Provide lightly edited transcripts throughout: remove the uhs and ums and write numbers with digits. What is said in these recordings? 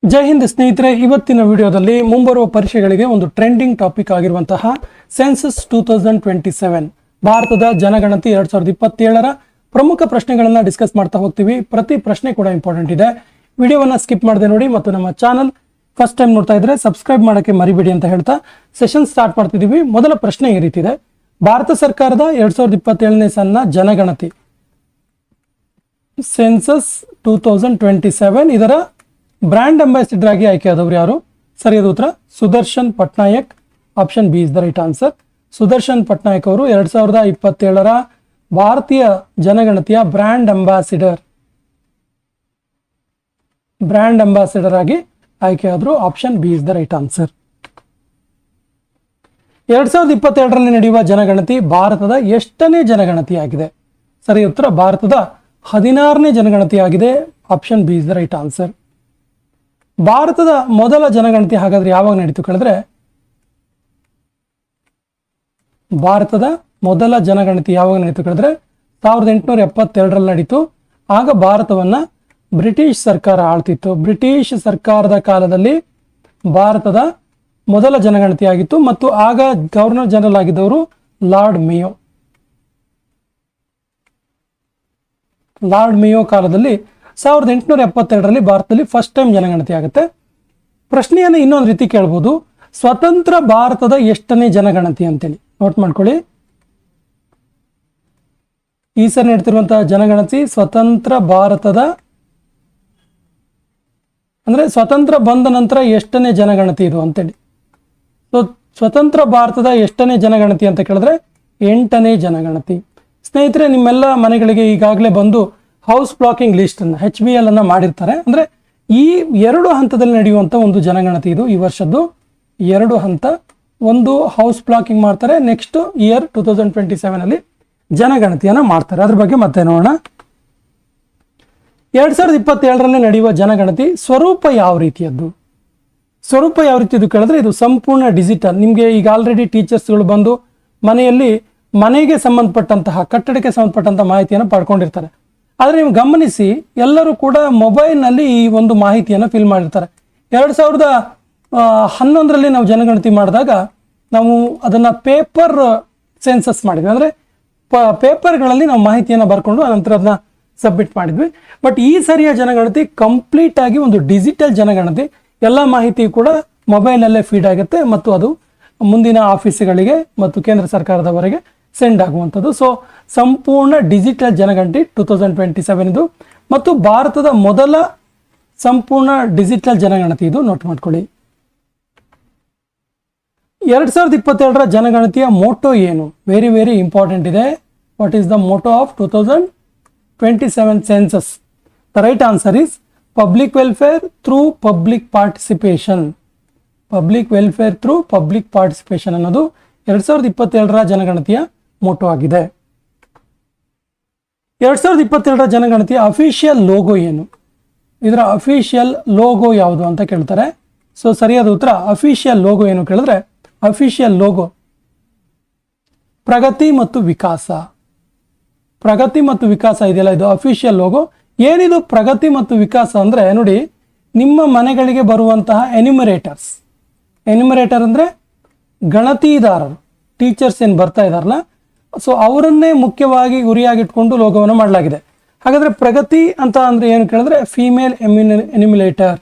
ಜೈ ಹಿಂದ್ ಸ್ನೇಹಿತರೆ, ಇವತ್ತಿನ ವಿಡಿಯೋದಲ್ಲಿ ಮುಂಬರುವ ಪರೀಕ್ಷೆಗಳಿಗೆ ಒಂದು ಟ್ರೆಂಡಿಂಗ್ ಟಾಪಿಕ್ ಆಗಿರುವಂತಹ ಸೆನ್ಸಸ್ 2027 ಭಾರತದ ಜನಗಣತಿ 2027ರ ಪ್ರಮುಖ ಪ್ರಶ್ನೆಗಳನ್ನ ಡಿಸ್ಕಸ್ ಮಾಡ್ತಾ ಹೋಗ್ತೀವಿ. ಪ್ರತಿ ಪ್ರಶ್ನೆ ಕೂಡ ಇಂಪಾರ್ಟೆಂಟ್ ಇದೆ. ವಿಡಿಯೋವನ್ನ ಸ್ಕಿಪ್ ಮಾಡದೆ ನೋಡಿ ಮತ್ತು ನಮ್ಮ ಚಾನಲ್ ಫಸ್ಟ್ ಟೈಮ್ ನೋಡ್ತಾ ಇದ್ರೆ ಸಬ್ಸ್ಕ್ರೈಬ್ ಮಾಡೋಕೆ ಮರಿಬೇಡಿ ಅಂತ ಹೇಳ್ತಾ ಸೆಷನ್ ಸ್ಟಾರ್ಟ್ ಮಾಡ್ತಿದ್ದೀವಿ. ಮೊದಲ ಪ್ರಶ್ನೆ ಈ ರೀತಿ ಇದೆ: ಭಾರತ ಸರ್ಕಾರದ 2027ನೇ ಸಾಲಿನ ಜನಗಣತಿ ಸೆನ್ಸಸ್ 2027 ಇದರ ಬ್ರ್ಯಾಂಡ್ ಅಂಬಾಸಿಡರ್ ಆಗಿ ಆಯ್ಕೆಯಾದವರು ಯಾರು? ಸರಿಯಾದ ಉತ್ತರ Sudarshan Patnaik. Option B is the right answer. Sudarshan Patnaik ಅವರು 2027ರ ಭಾರತೀಯ ಜನಗಣತಿಯ ಬ್ರ್ಯಾಂಡ್ ಅಂಬಾಸಿಡರ್ ಆಗಿ ಆಯ್ಕೆಯಾದರು. Option B is the right answer. 2022ರಲ್ಲಿ ನಡೆಯುವ ಜನಗಣತಿ ಭಾರತದ ಎಷ್ಟನೇ ಜನಗಣತಿಯಾಗಿದೆ? ಸರಿ ಉತ್ತರ ಭಾರತದ 16ನೇ ಜನಗಣತಿಯಾಗಿದೆ. Option B is the right answer. ಭಾರತದ ಮೊದಲ ಜನಗಣತಿ ಹಾಗಾದ್ರೆ ಯಾವಾಗ ನಡೀತು ಕೇಳಿದ್ರೆ, ಭಾರತದ ಮೊದಲ ಜನಗಣತಿ ಯಾವಾಗ ನಡೀತು ಕೇಳಿದ್ರೆ 1872ರಲ್ಲಿ ನಡೀತು. ಆಗ ಭಾರತವನ್ನ ಬ್ರಿಟಿಷ್ ಸರ್ಕಾರ ಆಳ್ತಿತ್ತು. ಬ್ರಿಟಿಷ್ ಸರ್ಕಾರದ ಕಾಲದಲ್ಲಿ ಭಾರತದ ಮೊದಲ ಜನಗಣತಿ ಆಗಿತ್ತು ಮತ್ತು ಆಗ ಗವರ್ನರ್ ಜನರಲ್ ಆಗಿದ್ದವರು ಲಾರ್ಡ್ ಮೇಯೋ ಕಾಲದಲ್ಲಿ 1872ರಲ್ಲಿ ಭಾರತದಲ್ಲಿ ಫಸ್ಟ್ ಟೈಮ್ ಜನಗಣತಿ ಆಗುತ್ತೆ. ಪ್ರಶ್ನೆಯನ್ನು ಇನ್ನೊಂದು ರೀತಿ ಕೇಳ್ಬೋದು: ಸ್ವತಂತ್ರ ಭಾರತದ ಎಷ್ಟನೇ ಜನಗಣತಿ ಅಂತೇಳಿ ನೋಟ್ ಮಾಡ್ಕೊಳ್ಳಿ. ಈ ಸರಿ ನಡೀತಿರುವಂತಹ ಜನಗಣತಿ ಸ್ವತಂತ್ರ ಭಾರತದ ಅಂದ್ರೆ ಸ್ವತಂತ್ರ ಬಂದ ನಂತರ ಎಷ್ಟನೇ ಜನಗಣತಿ ಇದು ಅಂತೇಳಿ. ಸೊ ಸ್ವತಂತ್ರ ಭಾರತದ ಎಷ್ಟನೇ ಜನಗಣತಿ ಅಂತ ಕೇಳಿದ್ರೆ 8ನೇ ಜನಗಣತಿ. ಸ್ನೇಹಿತರೆ, ನಿಮ್ಮೆಲ್ಲ ಮನೆಗಳಿಗೆ ಈಗಾಗಲೇ ಬಂದು ಹೌಸ್ ಬ್ಲಾಕಿಂಗ್ ಲಿಸ್ಟ್ ಅನ್ನು HBL ಅನ್ನ ಮಾಡಿರ್ತಾರೆ. ಅಂದ್ರೆ ಈ 2 ಹಂತದಲ್ಲಿ ನಡೆಯುವಂತ ಒಂದು ಜನಗಣತಿ ಇದು. ಈ ವರ್ಷದ್ದು 2 ಹಂತ. ಒಂದು ಹೌಸ್ ಬ್ಲಾಕಿಂಗ್ ಮಾಡ್ತಾರೆ, ನೆಕ್ಸ್ಟ್ ಇಯರ್ 2027 ಅಲ್ಲಿ ಜನಗಣತಿಯನ್ನ ಮಾಡ್ತಾರೆ. ಅದ್ರ ಬಗ್ಗೆ ಮತ್ತೆ ನೋಡೋಣ. 2027ರಲ್ಲಿ ನಡೆಯುವ ಜನಗಣತಿ ಸ್ವರೂಪ ಯಾವ ರೀತಿಯದ್ದು? ಸ್ವರೂಪ ಯಾವ ರೀತಿಯದ್ದು ಕೇಳಿದ್ರೆ ಇದು ಸಂಪೂರ್ಣ ಡಿಜಿಟಲ್. ನಿಮಗೆ ಈಗ ಆಲ್ರೆಡಿ ಟೀಚರ್ಸ್ಗಳು ಬಂದು ಮನೆಗೆ ಸಂಬಂಧಪಟ್ಟಂತಹ ಕಟ್ಟಡಕ್ಕೆ ಸಂಬಂಧಪಟ್ಟಂತಹ ಮಾಹಿತಿಯನ್ನು ಪಡ್ಕೊಂಡಿರ್ತಾರೆ. ಆದರೆ ನೀವು ಗಮನಿಸಿ, ಎಲ್ಲರೂ ಕೂಡ ಮೊಬೈಲ್ನಲ್ಲಿ ಈ ಒಂದು ಮಾಹಿತಿಯನ್ನು ಫಿಲ್ ಮಾಡಿರ್ತಾರೆ. 2011ರಲ್ಲಿ ನಾವು ಜನಗಣತಿ ಮಾಡಿದಾಗ ನಾವು ಅದನ್ನ ಪೇಪರ್ ಸೆನ್ಸಸ್ ಮಾಡಿದ್ವಿ. ಅಂದ್ರೆ ಪೇಪರ್ಗಳಲ್ಲಿ ನಾವು ಮಾಹಿತಿಯನ್ನು ಬರ್ಕೊಂಡು ಅನಂತರ ಅದನ್ನ ಸಬ್ಮಿಟ್ ಮಾಡಿದ್ವಿ. ಬಟ್ ಈ ಸರಿಯ ಜನಗಣತಿ ಕಂಪ್ಲೀಟ್ ಆಗಿ ಒಂದು ಡಿಜಿಟಲ್ ಜನಗಣತಿ. ಎಲ್ಲ ಮಾಹಿತಿ ಕೂಡ ಮೊಬೈಲಲ್ಲೇ ಫೀಡ್ ಆಗುತ್ತೆ ಮತ್ತು ಅದು ಮುಂದಿನ ಆಫೀಸ್ಗಳಿಗೆ ಮತ್ತು ಕೇಂದ್ರ ಸರ್ಕಾರದವರೆಗೆ ಸೆಂಡ್ ಆಗುವಂಥದ್ದು. ಸೊ ಸಂಪೂರ್ಣ ಡಿಜಿಟಲ್ ಜನಗಣತಿ 2027 ಇದು ಮತ್ತು ಭಾರತದ ಮೊದಲ ಸಂಪೂರ್ಣ ಡಿಜಿಟಲ್ ಜನಗಣತಿ ಇದು. ನೋಟ್ ಮಾಡ್ಕೊಳ್ಳಿ. 2027ರ ಜನಗಣತಿಯ ಮೋಟೋ ಏನು? ವೆರಿ ವೆರಿ ಇಂಪಾರ್ಟೆಂಟ್ ಇದೆ. What is the motto of 2027 census? The right answer is public welfare through public participation. Public welfare through public participation ಅನ್ನೋದು 2027ರ ಜನಗಣತಿಯ ಮೋಟೋ ಆಗಿದೆ. 2027ರ ಜನಗಣತಿಯ ಅಫಿಷಿಯಲ್ ಲೋಗೋ ಏನು? ಇದರ ಅಫಿಷಿಯಲ್ ಲೋಗೋ ಯಾವುದು ಅಂತ ಕೇಳ್ತಾರೆ. ಸೊ ಸರಿಯಾದ ಉತ್ತರ ಅಫಿಷಿಯಲ್ ಲೋಗೋ ಏನು ಕೇಳಿದ್ರೆ, ಅಫಿಷಿಯಲ್ ಲೋಗೋ ಪ್ರಗತಿ ಮತ್ತು ವಿಕಾಸ. ಪ್ರಗತಿ ಮತ್ತು ವಿಕಾಸ ಇದೆಯಲ್ಲ, ಇದು ಅಫಿಷಿಯಲ್ ಲೋಗೋ. ಏನಿದು ಪ್ರಗತಿ ಮತ್ತು ವಿಕಾಸ ಅಂದ್ರೆ ನೋಡಿ, ನಿಮ್ಮ ಮನೆಗಳಿಗೆ ಬರುವಂತಹ ಎನ್ಯುಮರೇಟರ್ ಅಂದ್ರೆ ಗಣತಿದಾರರು, ಟೀಚರ್ಸ್ ಏನು ಬರ್ತಾ ಇದಾರಲ್ಲ, ಸೊ ಅವರನ್ನೇ ಮುಖ್ಯವಾಗಿ ಗುರಿಯಾಗಿಟ್ಕೊಂಡು ಲೋಗೋವನ್ನು ಮಾಡಲಾಗಿದೆ. ಹಾಗಾದ್ರೆ ಪ್ರಗತಿ ಅಂತ ಅಂದ್ರೆ ಏನು ಕೇಳಿದ್ರೆ ಫೀಮೇಲ್ ಎನ್ಯುಮರೇಟರ್.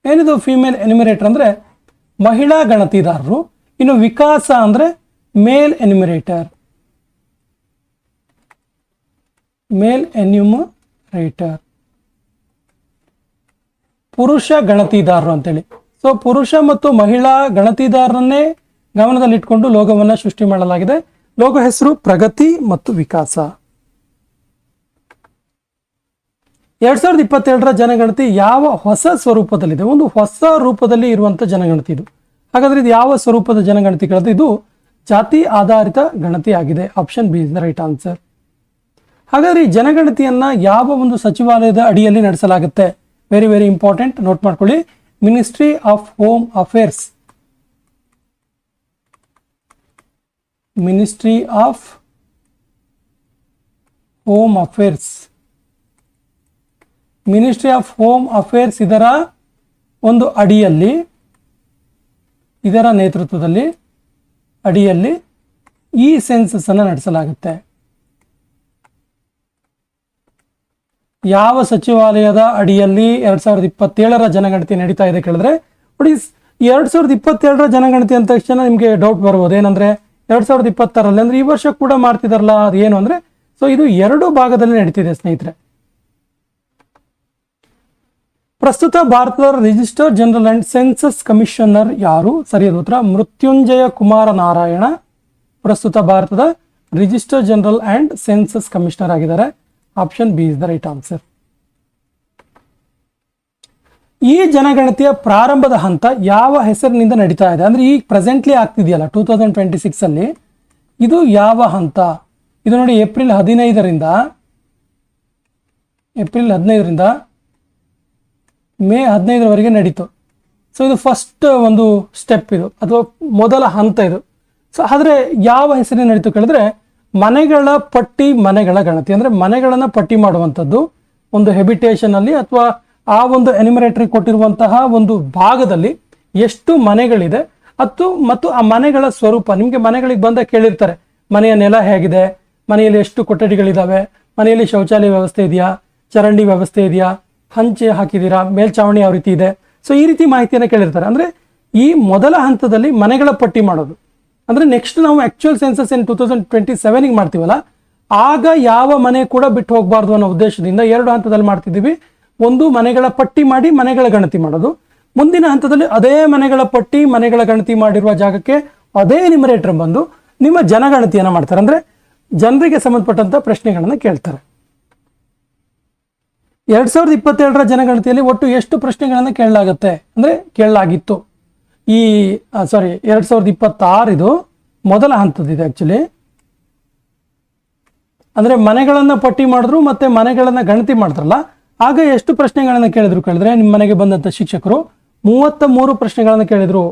ಏನಿದು ಫೀಮೇಲ್ ಎನ್ಯುಮರೇಟರ್ ಅಂದ್ರೆ ಮಹಿಳಾ ಗಣತಿದಾರರು. ಇನ್ನು ವಿಕಾಸ ಅಂದ್ರೆ ಮೇಲ್ ಎನ್ಯುಮರೇಟರ್. ಪುರುಷ ಗಣತಿದಾರರು ಅಂತೇಳಿ. ಸೊ ಪುರುಷ ಮತ್ತು ಮಹಿಳಾ ಗಣತಿದಾರರನ್ನೇ ಗಮನದಲ್ಲಿಟ್ಕೊಂಡು ಲೋಗೋವನ್ನು ಸೃಷ್ಟಿ ಮಾಡಲಾಗಿದೆ. ಲೋಗೋ ಹೆಸರು ಪ್ರಗತಿ ಮತ್ತು ವಿಕಾಸ. 2027ರ ಜನಗಣತಿ ಯಾವ ಹೊಸ ಸ್ವರೂಪದಲ್ಲಿದೆ? ಒಂದು ಹೊಸ ರೂಪದಲ್ಲಿ ಇರುವಂತ ಜನಗಣತಿ ಇದು. ಹಾಗಾದ್ರೆ ಇದು ಯಾವ ಸ್ವರೂಪದ ಜನಗಣತಿ ಕೇಳಿದ್ರೆ ಇದು ಜಾತಿ ಆಧಾರಿತ ಗಣತಿ ಆಗಿದೆ. Option B is the right answer. ಹಾಗಾದ್ರೆ ಈ ಜನಗಣತಿಯನ್ನ ಯಾವ ಒಂದು ಸಚಿವಾಲಯದ ಅಡಿಯಲ್ಲಿ ನಡೆಸಲಾಗುತ್ತೆ? ವೆರಿ ವೆರಿ ಇಂಪಾರ್ಟೆಂಟ್, ನೋಟ್ ಮಾಡ್ಕೊಳ್ಳಿ. Ministry of home affairs. Ministry of home affairs, ministry of home affairs ಇದರ ಒಂದು ಅಡಿಯಲ್ಲಿ, ಇದರ ನೇತೃತ್ವದಲ್ಲಿ ಅಡಿಯಲ್ಲಿ ಈ ಸೆನ್ಸಸ್ ಅನ್ನು ನಡೆಸಲಾಗುತ್ತೆ. ಯಾವ ಸಚಿವಾಲಯದ ಅಡಿಯಲ್ಲಿ 2027ರ ಜನಗಣತಿ ನಡೀತಾ ಇದೆ ಕೇಳಿದ್ರೆ ನೋಡಿ, 2027ರ ಜನಗಣತಿ ಅಂದ ತಕ್ಷಣ ನಿಮಗೆ ಡೌಟ್ ಬರ್ಬೋದು, ಏನಂದ್ರೆ 2020ರಲ್ಲಿ ಅಂದ್ರೆ ಈ ವರ್ಷ ಕೂಡ ಮಾಡ್ತಿದಾರಲ್ಲ, ಅದು ಏನು ಅಂದ್ರೆ, ಸೊ ಇದು 2 ಭಾಗದಲ್ಲಿ ನಡೀತಿದೆ ಸ್ನೇಹಿತರೆ. ಪ್ರಸ್ತುತ ಭಾರತದ register general and census commissioner ಯಾರು? ಸರಿಯಾದ ಉತ್ತರ ಮೃತ್ಯುಂಜಯ ಕುಮಾರ ನಾರಾಯಣ ಪ್ರಸ್ತುತ ಭಾರತದ register general and census commissioner ಆಗಿದ್ದಾರೆ. Option B is the right answer. ಈ ಜನಗಣತಿಯ ಪ್ರಾರಂಭದ ಹಂತ ಯಾವ ಹೆಸರಿನಿಂದ ನಡೀತಾ ಇದೆ? ಅಂದ್ರೆ ಈಗ ಪ್ರೆಸೆಂಟ್ಲಿ ಆಗ್ತಿದೆಯಲ್ಲ 2026 ಅಲ್ಲಿ, ಇದು ಯಾವ ಹಂತ? ಇದು ನೋಡಿ ಏಪ್ರಿಲ್ 15ರಿಂದ ಮೇ 15ರವರೆಗೆ ನಡೀತು. ಸೊ ಇದು ಫಸ್ಟ್ ಒಂದು ಸ್ಟೆಪ್, ಇದು ಅಥವಾ ಮೊದಲ ಹಂತ ಇದು. ಸೊ ಆದರೆ ಯಾವ ಹೆಸರಿನ ನಡೀತು ಕೇಳಿದ್ರೆ ಮನೆಗಳ ಪಟ್ಟಿ, ಮನೆಗಳ ಗಣತಿ, ಅಂದ್ರೆ ಮನೆಗಳನ್ನ ಪಟ್ಟಿ ಮಾಡುವಂಥದ್ದು ಒಂದು ಹೆಬಿಟೇಷನ್ ಅಲ್ಲಿ ಅಥವಾ ಆ ಒಂದು ಎನಿಮರೇಟರಿ ಕೊಟ್ಟಿರುವಂತಹ ಒಂದು ಭಾಗದಲ್ಲಿ ಎಷ್ಟು ಮನೆಗಳಿದೆ ಮತ್ತು ಆ ಮನೆಗಳ ಸ್ವರೂಪ. ನಿಮಗೆ ಮನೆಗಳಿಗೆ ಬಂದ ಕೇಳಿರ್ತಾರೆ, ಮನೆಯ ನೆಲ ಹೇಗಿದೆ, ಮನೆಯಲ್ಲಿ ಎಷ್ಟು ಕೊಠಡಿಗಳಿದಾವೆ, ಮನೆಯಲ್ಲಿ ಶೌಚಾಲಯ ವ್ಯವಸ್ಥೆ ಇದೆಯಾ, ಚರಂಡಿ ವ್ಯವಸ್ಥೆ ಇದೆಯಾ, ಹಂಚೆ ಹಾಕಿದ್ದೀರಾ, ಮೇಲ್ಚಾವಣಿ ಯಾವ ರೀತಿ ಇದೆ. ಸೊ ಈ ರೀತಿ ಮಾಹಿತಿಯನ್ನು ಕೇಳಿರ್ತಾರೆ. ಅಂದ್ರೆ ಈ ಮೊದಲ ಹಂತದಲ್ಲಿ ಮನೆಗಳ ಪಟ್ಟಿ ಮಾಡೋದು. ಅಂದ್ರೆ ನೆಕ್ಸ್ಟ್ ನಾವು ಆಕ್ಚುಯಲ್ ಸೆನ್ಸಸ್ 2027ಗೆ ಮಾಡ್ತೀವಲ್ಲ, ಆಗ ಯಾವ ಮನೆ ಕೂಡ ಬಿಟ್ಟು ಹೋಗಬಾರ್ದು ಅನ್ನೋ ಉದ್ದೇಶದಿಂದ 2 ಹಂತದಲ್ಲಿ ಮಾಡ್ತಿದ್ದೀವಿ. ಒಂದು ಮನೆಗಳ ಪಟ್ಟಿ ಮಾಡಿ ಮನೆಗಳ ಗಣತಿ ಮಾಡೋದು. ಮುಂದಿನ ಹಂತದಲ್ಲಿ ಅದೇ ಮನೆಗಳ ಪಟ್ಟಿ, ಮನೆಗಳ ಗಣತಿ ಮಾಡಿರುವ ಜಾಗಕ್ಕೆ ಅದೇ ಎನಿಮರೇಟರ್ ಬಂದು ನಿಮ್ಮ ಜನಗಣತಿಯನ್ನ ಮಾಡ್ತಾರೆ. ಅಂದ್ರೆ ಜನರಿಗೆ ಸಂಬಂಧಪಟ್ಟಂತ ಪ್ರಶ್ನೆಗಳನ್ನ ಕೇಳ್ತಾರೆ. 2027ರ ಜನಗಣತಿಯಲ್ಲಿ ಒಟ್ಟು ಎಷ್ಟು ಪ್ರಶ್ನೆಗಳನ್ನ ಕೇಳಲಾಗುತ್ತೆ ಅಂದ್ರೆ ಕೇಳಲಾಗಿತ್ತು. 2026 ಇದು ಮೊದಲ ಹಂತದಿದೆ ಆಕ್ಚುಲಿ. ಅಂದ್ರೆ ಮನೆಗಳನ್ನ ಪಟ್ಟಿ ಮಾಡಿದ್ರು ಮತ್ತೆ ಮನೆಗಳನ್ನ ಗಣತಿ ಮಾಡಿದ್ರಲ್ಲ, ಆಗ ಎಷ್ಟು ಪ್ರಶ್ನೆಗಳನ್ನ ಕೇಳಿದ್ರೆ ನಿಮ್ಮ ಮನೆಗೆ ಬಂದಂತ ಶಿಕ್ಷಕರು 33 ಪ್ರಶ್ನೆಗಳನ್ನ ಕೇಳಿದ್ರು.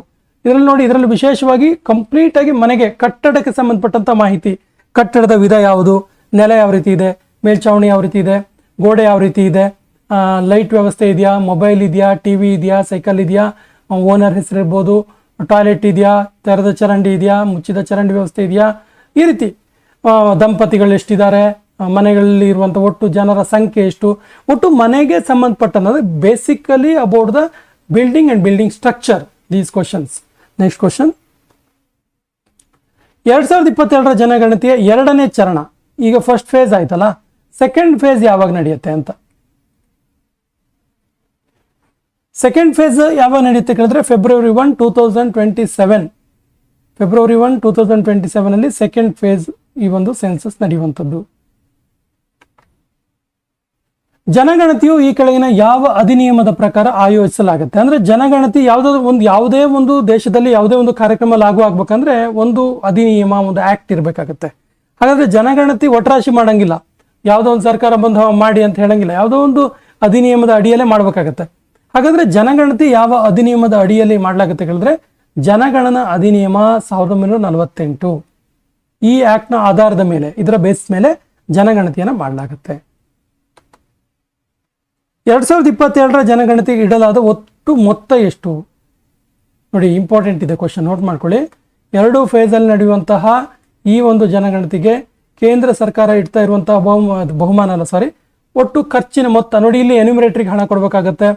ಇದರಲ್ಲಿ ನೋಡಿ, ಇದರಲ್ಲಿ ವಿಶೇಷವಾಗಿ ಕಂಪ್ಲೀಟ್ ಆಗಿ ಮನೆಗೆ, ಕಟ್ಟಡಕ್ಕೆ ಸಂಬಂಧಪಟ್ಟಂತ ಮಾಹಿತಿ, ಕಟ್ಟಡದ ವಿಧ ಯಾವುದು, ನೆಲ ಯಾವ ರೀತಿ ಇದೆ, ಮೇಲ್ಚಾವಣಿ ಯಾವ ರೀತಿ ಇದೆ, ಗೋಡೆ ಯಾವ ರೀತಿ ಇದೆ, ಲೈಟ್ ವ್ಯವಸ್ಥೆ ಇದೆಯಾ, ಮೊಬೈಲ್ ಇದೆಯಾ, ಟಿವಿ ಇದೆಯಾ, ಸೈಕಲ್ ಇದೆಯಾ, ಓನರ್ ಹೆಸರಿರ್ಬೋದು, ಟಾಯ್ಲೆಟ್ ಇದೆಯಾ, ತೆರೆದ ಚರಂಡಿ ಇದೆಯಾ, ಮುಚ್ಚಿದ ಚರಂಡಿ ವ್ಯವಸ್ಥೆ ಇದೆಯಾ, ಈ ರೀತಿ ದಂಪತಿಗಳು ಎಷ್ಟಿದ್ದಾರೆ, ಮನೆಗಳಲ್ಲಿ ಇರುವಂಥ ಒಟ್ಟು ಜನರ ಸಂಖ್ಯೆ ಎಷ್ಟು, ಒಟ್ಟು ಮನೆಗೆ ಸಂಬಂಧಪಟ್ಟಂದ್ರೆ basically about the building and building structure, these questions. Next question, 2027ರ ಜನಗಣತಿಯ 2ನೇ ಚರಣ, ಈಗ ಫಸ್ಟ್ ಫೇಸ್ ಆಯ್ತಲ್ಲ, ಸೆಕೆಂಡ್ ಫೇಸ್ ಯಾವಾಗ ನಡೆಯುತ್ತೆ ಅಂತ. ಸೆಕೆಂಡ್ ಫೇಸ್ ಯಾವಾಗ ನಡೆಯುತ್ತೆ ಕೇಳಿದ್ರೆ ಫೆಬ್ರವರಿ 1, 2027 ಅಲ್ಲಿ ಸೆಕೆಂಡ್ ಫೇಸ್ ಈ ಒಂದು ಸೆನ್ಸಸ್ ನಡೆಯುವಂಥದ್ದು. ಜನಗಣತಿಯು ಈ ಕೆಳಗಿನ ಯಾವ ಅಧಿನಿಯಮದ ಪ್ರಕಾರ ಆಯೋಜಿಸಲಾಗುತ್ತೆ? ಅಂದ್ರೆ ಜನಗಣತಿ ಯಾವುದೇ ಒಂದು ದೇಶದಲ್ಲಿ ಯಾವುದೇ ಒಂದು ಕಾರ್ಯಕ್ರಮ ಲಾಗು ಆಗ್ಬೇಕಂದ್ರೆ ಒಂದು ಅಧಿನಿಯಮ, ಒಂದು ಆಕ್ಟ್ ಇರಬೇಕಾಗತ್ತೆ. ಹಾಗಾದ್ರೆ ಜನಗಣತಿ ಒಟ್ರಾಶಿ ಮಾಡಂಗಿಲ್ಲ, ಯಾವುದೋ ಒಂದು ಸರ್ಕಾರ ಬಂದು ಮಾಡಿ ಅಂತ ಹೇಳಂಗಿಲ್ಲ, ಯಾವುದೋ ಒಂದು ಅಧಿನಿಯಮದ ಅಡಿಯಲ್ಲೇ ಮಾಡ್ಬೇಕಾಗತ್ತೆ. ಹಾಗಾದ್ರೆ ಜನಗಣತಿ ಯಾವ ಅಧಿನಿಯಮದ ಅಡಿಯಲ್ಲಿ ಮಾಡಲಾಗುತ್ತೆ ಹೇಳಿದ್ರೆ ಜನಗಣನ ಅಧಿನಿಯಮ 1948. ಈ ಆಕ್ಟ್ನ ಆಧಾರದ ಮೇಲೆ, ಇದರ ಬೇಸ್ ಮೇಲೆ ಜನಗಣತಿಯನ್ನ ಮಾಡಲಾಗುತ್ತೆ. 2027ರ ಜನಗಣತಿಗೆ ಇಡಲಾದ ಒಟ್ಟು ಮೊತ್ತ ಎಷ್ಟು? ನೋಡಿ, ಇಂಪಾರ್ಟೆಂಟ್ ಇದೆ ಕ್ವಶನ್, ನೋಟ್ ಮಾಡ್ಕೊಳ್ಳಿ. 2 ಫೇಸ್ ಅಲ್ಲಿ ನಡೆಯುವಂತಹ ಈ ಒಂದು ಜನಗಣತಿಗೆ ಕೇಂದ್ರ ಸರ್ಕಾರ ಇಡ್ತಾ ಇರುವಂತಹ ಒಟ್ಟು ಖರ್ಚಿನ ಮೊತ್ತ ನೋಡಿ. ಇಲ್ಲಿ ಎನ್ಯುಮರೇಟರಿಗೆ ಹಣ ಕೊಡಬೇಕಾಗತ್ತೆ,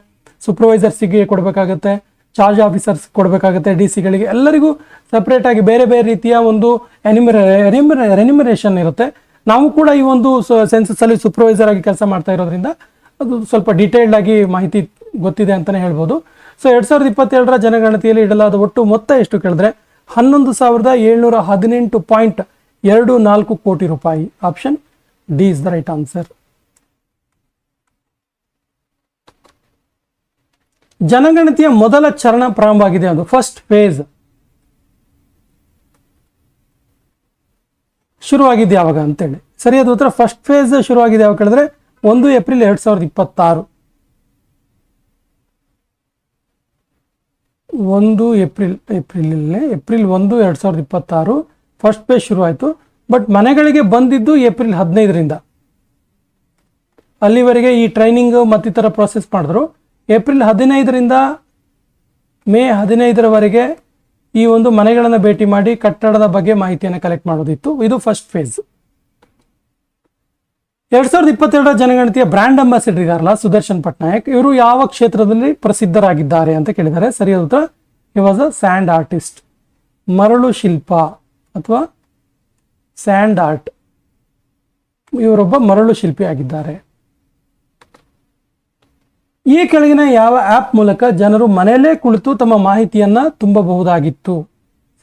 ಸೂಪರ್ವೈಸರ್ಸಿಗೆ ಕೊಡಬೇಕಾಗತ್ತೆ, ಚಾರ್ಜ್ ಆಫೀಸರ್ಸ್ ಕೊಡಬೇಕಾಗತ್ತೆ, DC ಗಳಿಗೆ, ಎಲ್ಲರಿಗೂ ಸಪ್ರೇಟ್ ಆಗಿ ಬೇರೆ ಬೇರೆ ರೀತಿಯ ಒಂದು ಎನ್ಯುಮರೇಷನ್ ಇರುತ್ತೆ. ನಾವು ಕೂಡ ಈ ಒಂದು ಸೆನ್ಸಸ್ ಅಲ್ಲಿ ಸೂಪರ್ವೈಸರ್ ಆಗಿ ಕೆಲಸ ಮಾಡ್ತಾ ಇರೋದ್ರಿಂದ ಅದು ಸ್ವಲ್ಪ ಡೀಟೇಲ್ಡ್ ಆಗಿ ಮಾಹಿತಿ ಗೊತ್ತಿದೆ ಅಂತಾನೆ ಹೇಳ್ಬೋದು. ಸೊ 2027ರ ಜನಗಣತಿಯಲ್ಲಿ ಇಡಲಾದ ಒಟ್ಟು ಮೊತ್ತ ಎಷ್ಟು ಕೇಳಿದ್ರೆ 11,718.24 ಕೋಟಿ ರೂಪಾಯಿ. Option D is the right answer. ಜನಗಣತಿಯ ಮೊದಲ ಚರಣ ಪ್ರಾರಂಭ ಆಗಿದೆ, ಅದು ಫಸ್ಟ್ ಫೇಸ್ ಶುರುವಾಗಿದೆ ಯಾವಾಗ ಅಂತೇಳಿ. ಸರಿಯಾದ ಉತ್ತರ ಫಸ್ಟ್ ಫೇಸ್ ಶುರುವಾಗಿದೆ ಯಾವಾಗ ಕೇಳಿದ್ರೆ 1 ಏಪ್ರಿಲ್ 2026. 1 ಏಪ್ರಿಲ್ 2026 ಫಸ್ಟ್ ಫೇಸ್ ಶುರು ಆಯಿತು. ಬಟ್ ಮನೆಗಳಿಗೆ ಬಂದಿದ್ದು ಏಪ್ರಿಲ್ 15ರಿಂದ. ಅಲ್ಲಿವರೆಗೆ ಈ ಟ್ರೈನಿಂಗ್ ಮತ್ತಿತರ ಪ್ರೋಸೆಸ್ ಮಾಡಿದ್ರು. ಏಪ್ರಿಲ್ 15ರಿಂದ ಮೇ 15ರವರೆಗೆ ಈ ಒಂದು ಮನೆಗಳನ್ನು ಭೇಟಿ ಮಾಡಿ ಕಟ್ಟಡದ ಬಗ್ಗೆ ಮಾಹಿತಿಯನ್ನು ಕಲೆಕ್ಟ್ ಮಾಡೋದಿತ್ತು. ಇದು ಫಸ್ಟ್ ಫೇಸ್. 2022 ಜನಗಣತಿಯ ಬ್ರ್ಯಾಂಡ್ ಅಂಬಾಸಿಡರ್ ಇದಾರಲ್ಲ ಸುದರ್ಶನ್ ಪಟ್ನಾಯಕ್, ಇವರು ಯಾವ ಕ್ಷೇತ್ರದಲ್ಲಿ ಪ್ರಸಿದ್ಧರಾಗಿದ್ದಾರೆ ಅಂತ ಕೇಳಿದ್ದಾರೆ. ಸರಿಯಾದ ಉತ್ತರ he was a sand artist, ಮರಳು ಶಿಲ್ಪ ಅಥವಾ ಸ್ಯಾಂಡ್ ಆರ್ಟ್. ಇವರೊಬ್ಬ ಮರಳು ಶಿಲ್ಪಿ ಆಗಿದ್ದಾರೆ. ಈ ಕೆಳಗಿನ ಯಾವ ಆ್ಯಪ್ ಮೂಲಕ ಜನರು ಮನೆಯಲ್ಲೇ ಕುಳಿತು ತಮ್ಮ ಮಾಹಿತಿಯನ್ನ ತುಂಬಬಹುದಾಗಿತ್ತು?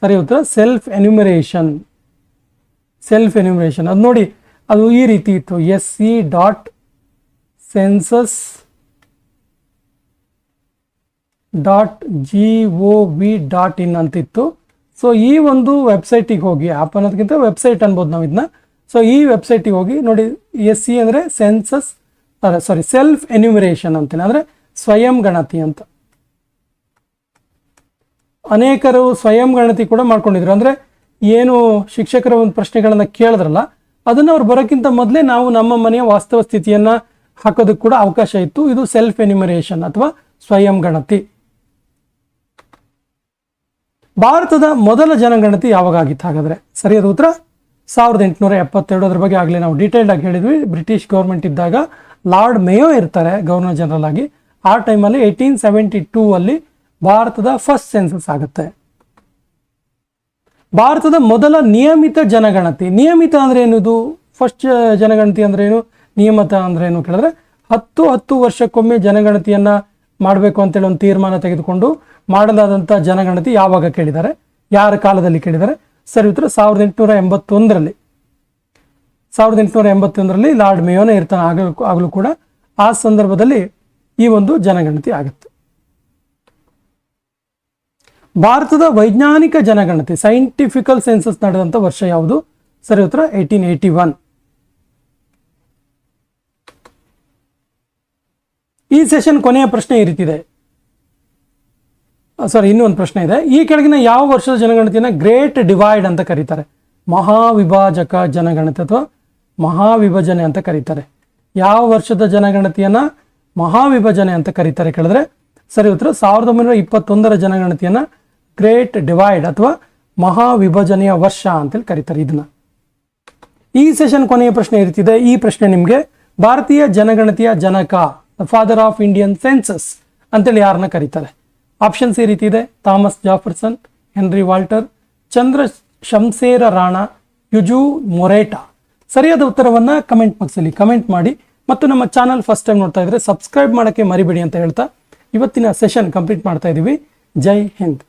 ಸರಿ ಉತ್ತರ ಸೆಲ್ಫ್ ಎನ್ಯುಮರೇಷನ್. ಅದು ನೋಡಿ, ಅದು ಈ ರೀತಿ ಇತ್ತು, sc.census.gov.in ಅಂತಿತ್ತು. ಸೊ ಈ ಒಂದು ವೆಬ್ಸೈಟಿಗೆ ಹೋಗಿ, ಆ್ಯಪ್ ಅನ್ನೋದಕ್ಕಿಂತ ವೆಬ್ಸೈಟ್ ಅನ್ಬೋದು ನಾವು ಇದನ್ನ. ಸೊ ಈ ವೆಬ್ಸೈಟಿಗೆ ಹೋಗಿ ನೋಡಿ, SC ಅಂದರೆ ಸೆಲ್ಫ್ ಎನ್ಯುಮರೇಷನ್ ಅಂತೀನಿ, ಅಂದರೆ ಸ್ವಯಂ ಗಣತಿ ಅಂತ. ಅನೇಕರು ಸ್ವಯಂ ಗಣತಿ ಕೂಡ ಮಾಡ್ಕೊಂಡಿದ್ರು. ಅಂದರೆ ಏನು ಶಿಕ್ಷಕರ ಒಂದು ಪ್ರಶ್ನೆಗಳನ್ನು ಕೇಳಿದ್ರಲ್ಲ, ಅದನ್ನು ಅವ್ರು ಬರೋಕ್ಕಿಂತ ಮೊದಲೇ ನಾವು ನಮ್ಮ ಮನೆಯ ವಾಸ್ತವ ಸ್ಥಿತಿಯನ್ನು ಹಾಕೋದಕ್ಕೆ ಕೂಡ ಅವಕಾಶ ಇತ್ತು. ಇದು ಸೆಲ್ಫ್ ಎನ್ಯುಮರೇಷನ್ ಅಥವಾ ಸ್ವಯಂ ಗಣತಿ. ಭಾರತದ ಮೊದಲ ಜನಗಣತಿ ಯಾವಾಗ ಆಗಿತ್ತು ಹಾಗಾದರೆ? ಸರಿಯಾದ ಉತ್ತರ 1872. ಅದ್ರ ಬಗ್ಗೆ ಆಗಲೇ ನಾವು ಡೀಟೇಲ್ಡ್ ಆಗಿ ಹೇಳಿದ್ವಿ. ಬ್ರಿಟಿಷ್ ಗೌರ್ಮೆಂಟ್ ಇದ್ದಾಗ ಲಾರ್ಡ್ ಮೇಯೋ ಇರ್ತಾರೆ ಗವರ್ನರ್ ಜನರಲ್ ಆಗಿ. ಆ ಟೈಮಲ್ಲಿ 1872 ಅಲ್ಲಿ ಭಾರತದ ಫಸ್ಟ್ ಸೆನ್ಸಸ್ ಆಗುತ್ತೆ. ಭಾರತದ ಮೊದಲ ನಿಯಮಿತ ಜನಗಣತಿ. ನಿಯಮಿತ ಅಂದ್ರೆ ಏನು? ಇದು ಫಸ್ಟ್ ಜನಗಣತಿ ಅಂದ್ರೆ ಏನು, ನಿಯಮಿತ ಅಂದ್ರೆ ಏನು ಕೇಳಿದ್ರೆ 10 ವರ್ಷಕ್ಕೊಮ್ಮೆ ಜನಗಣತಿಯನ್ನ ಮಾಡಬೇಕು ಅಂತೇಳಿ ಒಂದು ತೀರ್ಮಾನ ತೆಗೆದುಕೊಂಡು ಮಾಡಲಾದಂಥ ಜನಗಣತಿ ಯಾವಾಗ ಕೇಳಿದ್ದಾರೆ, ಯಾರ ಕಾಲದಲ್ಲಿ ಕೇಳಿದ್ದಾರೆ? ಸರಿ ಉತ್ತರ 1881ರಲ್ಲಿ ಲಾರ್ಡ್ ಮೇಯೋನೇ ಇರ್ತಾನೆ ಆಗಲೂ ಕೂಡ. ಆ ಸಂದರ್ಭದಲ್ಲಿ ಈ ಒಂದು ಜನಗಣತಿ ಆಗುತ್ತೆ. ಭಾರತದ ವೈಜ್ಞಾನಿಕ ಜನಗಣತಿ ಸೈಂಟಿಫಿಕಲ್ ಸೆನ್ಸಸ್ ನಡೆದಂಥ ವರ್ಷ ಯಾವುದು? ಸರಿ ಉತ್ತರ 1881. ಈ ಸೆಷನ್ ಕೊನೆಯ ಪ್ರಶ್ನೆ ಈ ರೀತಿದೆ. ಇನ್ನೂ ಒಂದು ಪ್ರಶ್ನೆ ಇದೆ. ಈ ಕೆಳಗಿನ ಯಾವ ವರ್ಷದ ಜನಗಣತಿಯನ್ನು ಗ್ರೇಟ್ ಡಿವೈಡ್ ಅಂತ ಕರೀತಾರೆ? ಮಹಾವಿಭಾಜಕ ಜನಗಣತಿ ಅಥವಾ ಮಹಾವಿಭಜನೆ ಅಂತ ಕರೀತಾರೆ. ಯಾವ ವರ್ಷದ ಜನಗಣತಿಯನ್ನ ಮಹಾವಿಭಜನೆ ಅಂತ ಕರೀತಾರೆ ಕೇಳಿದ್ರೆ ಸರಿ ಉತ್ತರ 1921ರ ಜನಗಣತಿಯನ್ನ ಗ್ರೇಟ್ ಡಿವೈಡ್ ಅಥವಾ ಮಹಾವಿಭಜನೆಯ ವರ್ಷ ಅಂತೇಳಿ ಕರೀತಾರೆ ಇದನ್ನ. ಈ ಸೆಷನ್ ಕೊನೆಯ ಪ್ರಶ್ನೆ ಇರ್ತಿದೆ. ಈ ಪ್ರಶ್ನೆ ನಿಮಗೆ ಭಾರತೀಯ ಜನಗಣತಿಯ ಜನಕ, ಫಾದರ್ ಆಫ್ ಇಂಡಿಯನ್ ಸೆನ್ಸಸ್ ಅಂತೇಳಿ ಯಾರನ್ನ ಕರೀತಾರೆ? ಆಪ್ಷನ್ಸ್ ಈ ರೀತಿ ಇದೆ: ಥಾಮಸ್ ಜಾಫರ್ಸನ್, ಹೆನ್ರಿ ವಾಲ್ಟರ್, ಚಂದ್ರ ಶಂಸೇರ ರಾಣಾ, ಯುಜು ಮೊರೇಟಾ. ಸರಿಯಾದ ಉತ್ತರವನ್ನ ಕಮೆಂಟ್ ಬಾಕ್ಸಲ್ಲಿ ಕಮೆಂಟ್ ಮಾಡಿ. ಮತ್ತು ನಮ್ಮ ಚಾನಲ್ ಫಸ್ಟ್ ಟೈಮ್ ನೋಡ್ತಾ ಇದ್ರೆ ಸಬ್ಸ್ಕ್ರೈಬ್ ಮಾಡೋಕ್ಕೆ ಮರಿಬೇಡಿ ಅಂತ ಹೇಳ್ತಾ ಇವತ್ತಿನ ಸೆಷನ್ ಕಂಪ್ಲೀಟ್ ಮಾಡ್ತಾ ಇದ್ದೀವಿ. ಜೈ ಹಿಂದ್.